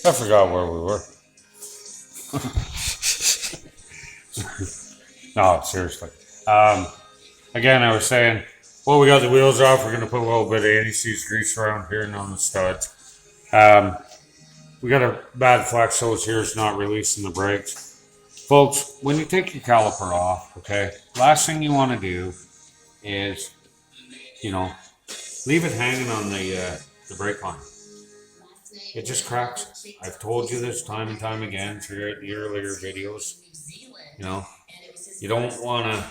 I forgot where we were. No, seriously. Again, I was saying, well, we got the wheels off. We're going to put a little bit of anti-seize grease around here and on the studs. We got a bad flex hose here. It's not releasing the brakes. Folks, when you take your caliper off, okay, last thing you want to do is, leave it hanging on the brake line. It just cracks. I've told you this time and time again through the earlier videos. You don't want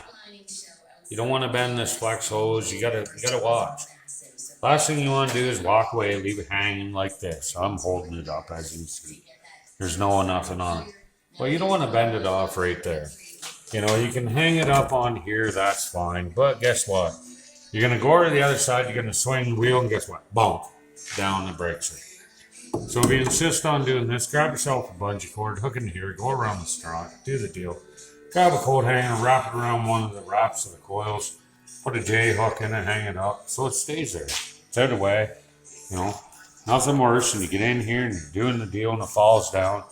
to bend this flex hose. You gotta watch. Last thing you want to do is walk away, leave it hanging like this. I'm holding it up as you see. There's nothing on it. Well, you don't want to bend it off right there. You can hang it up on here. That's fine. But guess what? You're gonna go over to the other side. You're gonna swing the wheel, and guess what? Boom, down the brakes. So if you insist on doing this, grab yourself a bungee cord, hook it in here, go around the strut, do the deal. Grab a coat hanger, wrap it around one of the wraps of the coils, put a J hook in it, hang it up so it stays there. It's out of the way. Nothing worse than you get in here and you're doing the deal and it falls down,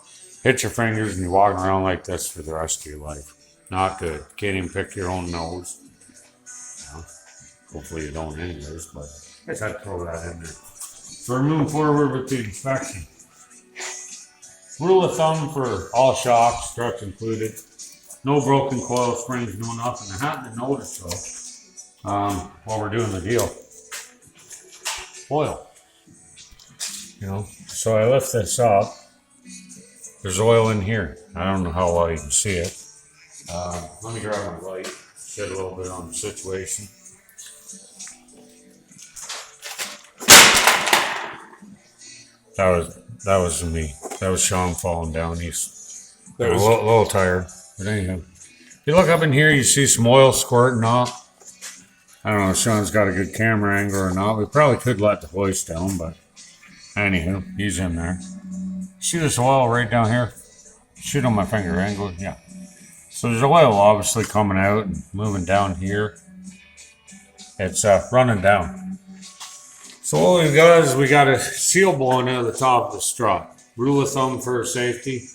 hit your fingers, and you're walking around like this for the rest of your life. Not good. Can't even pick your own nose. Hopefully you don't anyways, but I just had to throw that in there. So we're moving forward with the inspection. Rule of thumb for all shocks, struts included. No broken coil springs, no nothing. I happened to notice though, while we're doing the deal. Oil. So I lift this up. There's oil in here. I don't know how well you can see it. Let me grab my light, shed a little bit on the situation. That was me. That was Shawn falling down. He's a little tired. But anyhow, if you look up in here, you see some oil squirting off. I don't know if Shawn's got a good camera angle or not. We probably could let the hoist down, but anywho, he's in there. See this oil right down here? Shoot on my finger angle, yeah. So there's oil obviously coming out and moving down here. It's running down. So what we've got is we got a seal blowing out of the top of the strut. Rule of thumb for safety.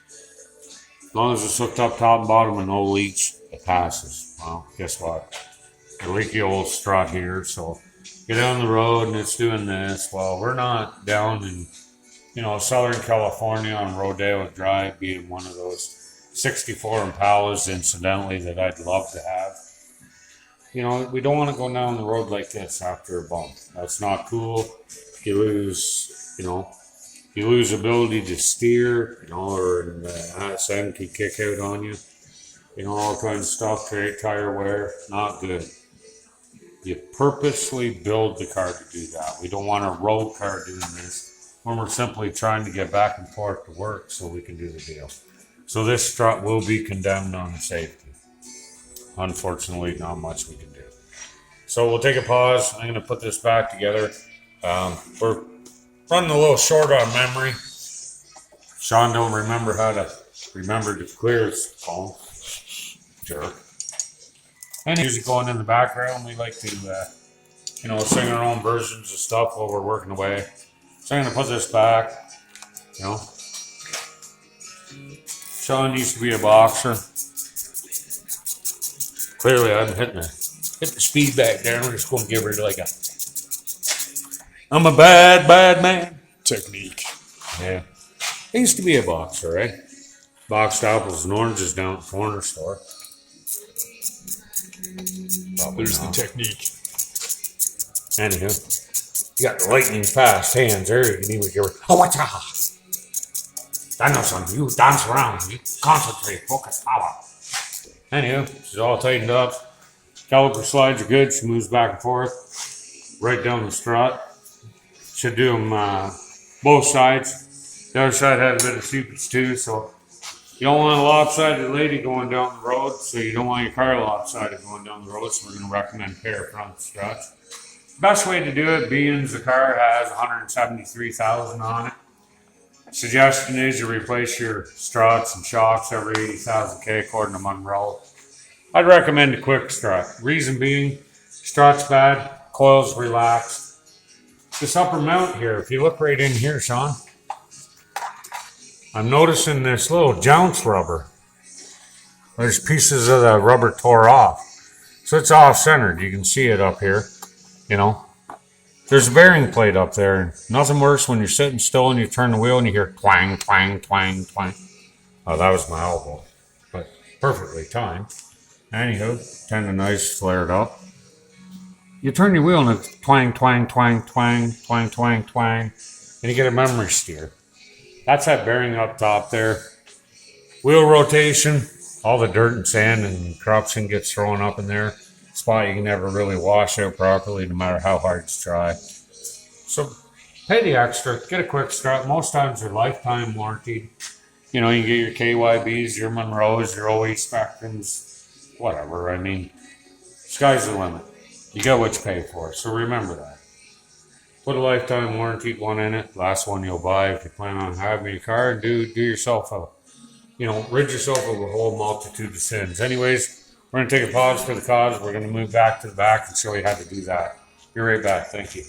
As long as it's hooked up top and bottom and no leaks, it passes. Well, guess what? A leaky old strut here, so get down the road and it's doing this. Well, we're not down in, Southern California on Rodeo Drive, being one of those 64 Impalas, incidentally, that I'd love to have. We don't want to go down the road like this after a bump. That's not cool. You lose ability to steer, or the SN can kick out on you. All kinds of stuff, tire wear, not good. You purposely build the car to do that. We don't want a road car doing this when we're simply trying to get back and forth to work so we can do the deal. So this strut will be condemned on safety. Unfortunately, not much we can do. So we'll take a pause. I'm going to put this back together. We're running a little short on memory. Shawn don't remember how to clear his phone. Jerk. And music going in the background. We like to, sing our own versions of stuff while we're working away. So I'm going to put this back. Shawn used to be a boxer. Clearly, I'm hitting the speed back there. We're just going to give her I'm a bad man technique. Yeah. I used to be a boxer, right? Boxed apples and oranges down at the corner store. There's the technique. Anywho, you got lightning fast hands there. You can even give her, whatcha? Danielson, you dance around. You concentrate, focus, power. Anywho, she's all tightened up. Caliper slides are good. She moves back and forth. Right down the strut. Should do them both sides. The other side had a bit of seepage too, so you don't want a lopsided lady going down the road, so you don't want your car lopsided going down the road, so we're going to recommend pair front struts. Best way to do it, being the car has 173,000 on it. Suggestion is you replace your struts and shocks every 80,000 K according to Monroe. I'd recommend a quick strut. Reason being, strut's bad, coil's relaxed. This upper mount here, if you look right in here, Shawn, I'm noticing this little jounce rubber. There's pieces of the rubber tore off. So it's off-centered. You can see it up here, you know. There's a bearing plate up there. And nothing worse when you're sitting still and you turn the wheel and you hear twang, twang, twang, twang. Oh, that was my elbow. But perfectly timed. Anywho, tendonitis flared up. You turn your wheel and it's twang, twang, twang, twang, twang, twang, twang. And you get a memory steer. That's that bearing up top there. Wheel rotation. All the dirt and sand and corruption gets thrown up in there. Spot you can never really wash out properly no matter how hard you try. So pay the extra, get a quick strut. Most times they're lifetime warranty. You know, you get your KYBs, your Monroes, your OE Spectrums, whatever. I mean, sky's the limit. You get what you pay for, so remember that. Put a lifetime warranty one in it. Last one you'll buy if you plan on having your car. Do yourself a, rid yourself of a whole multitude of sins. Anyways, we're going to take a pause for the cause. We're going to move back to the back and show you how to do that. Be right back. Thank you.